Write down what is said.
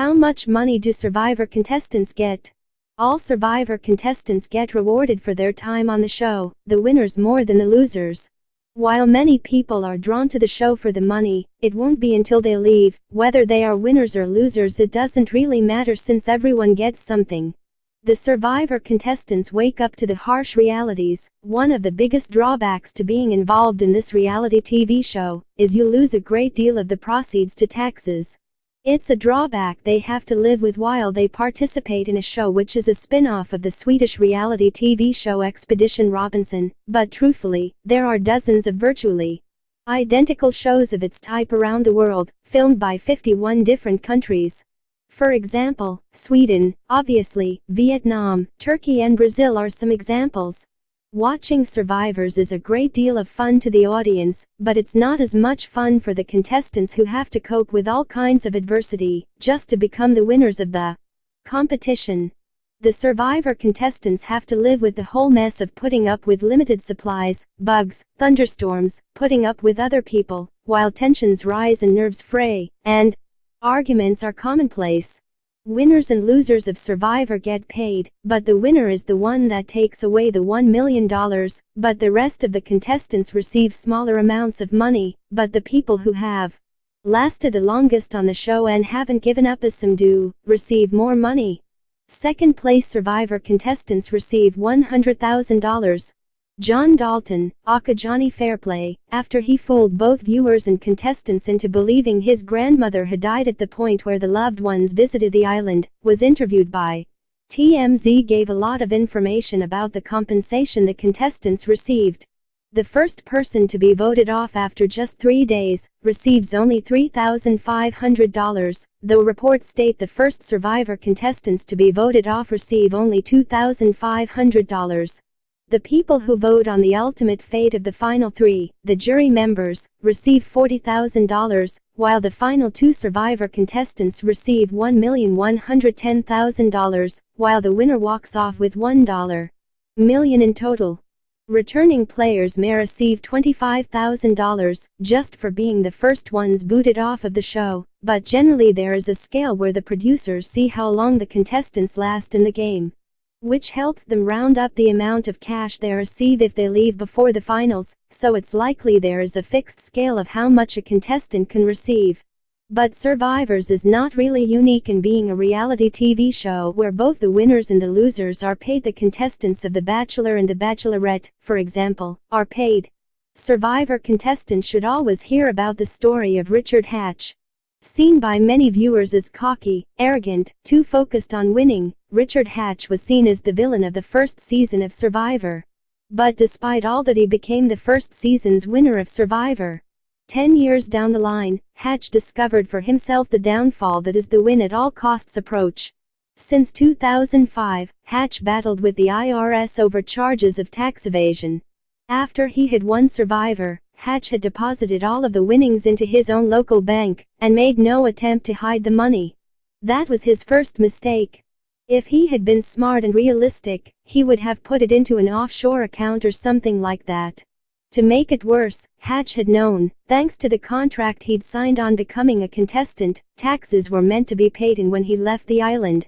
How much money do Survivor contestants get? All Survivor contestants get rewarded for their time on the show, the winners more than the losers. While many people are drawn to the show for the money, it won't be until they leave. Whether they are winners or losers, it doesn't really matter since everyone gets something. The Survivor contestants wake up to the harsh realities. One of the biggest drawbacks to being involved in this reality TV show is you lose a great deal of the proceeds to taxes. It's a drawback they have to live with while they participate in a show which is a spin-off of the Swedish reality TV show Expedition Robinson, but truthfully, there are dozens of virtually identical shows of its type around the world, filmed by 51 different countries. For example, Sweden, obviously, Vietnam, Turkey and Brazil are some examples. Watching Survivors is a great deal of fun to the audience, but it's not as much fun for the contestants who have to cope with all kinds of adversity just to become the winners of the competition. The Survivor contestants have to live with the whole mess of putting up with limited supplies, bugs, thunderstorms, putting up with other people, while tensions rise and nerves fray, and arguments are commonplace. Winners and losers of Survivor get paid, but the winner is the one that takes away the $1 million, but the rest of the contestants receive smaller amounts of money, but the people who have lasted the longest on the show and haven't given up as some do, receive more money. Second place Survivor contestants receive $100,000. Jon Dalton, aka Jonny Fairplay, after he fooled both viewers and contestants into believing his grandmother had died at the point where the loved ones visited the island, was interviewed by TMZ, gave a lot of information about the compensation the contestants received. The first person to be voted off after just 3 days receives only $3,500, though reports state the first Survivor contestants to be voted off receive only $2,500. The people who vote on the ultimate fate of the final 3, the jury members, receive $40,000, while the final 2 Survivor contestants receive $1,110,000, while the winner walks off with $1 million in total. Returning players may receive $25,000 just for being the first ones booted off of the show, but generally there is a scale where the producers see how long the contestants last in the game, which helps them round up the amount of cash they receive if they leave before the finals, so it's likely there is a fixed scale of how much a contestant can receive. But Survivors is not really unique in being a reality TV show where both the winners and the losers are paid. The contestants of The Bachelor and The Bachelorette, for example, are paid. Survivor contestants should always hear about the story of Richard Hatch. Seen by many viewers as cocky, arrogant, too focused on winning, Richard Hatch was seen as the villain of the first season of Survivor. But despite all that, he became the first season's winner of Survivor. 10 years down the line, Hatch discovered for himself the downfall that is the win at all costs approach. Since 2005, Hatch battled with the IRS over charges of tax evasion. After he had won Survivor, Hatch had deposited all of the winnings into his own local bank, and made no attempt to hide the money. That was his first mistake. If he had been smart and realistic, he would have put it into an offshore account or something like that. To make it worse, Hatch had known, thanks to the contract he'd signed on becoming a contestant, taxes were meant to be paid in when he left the island.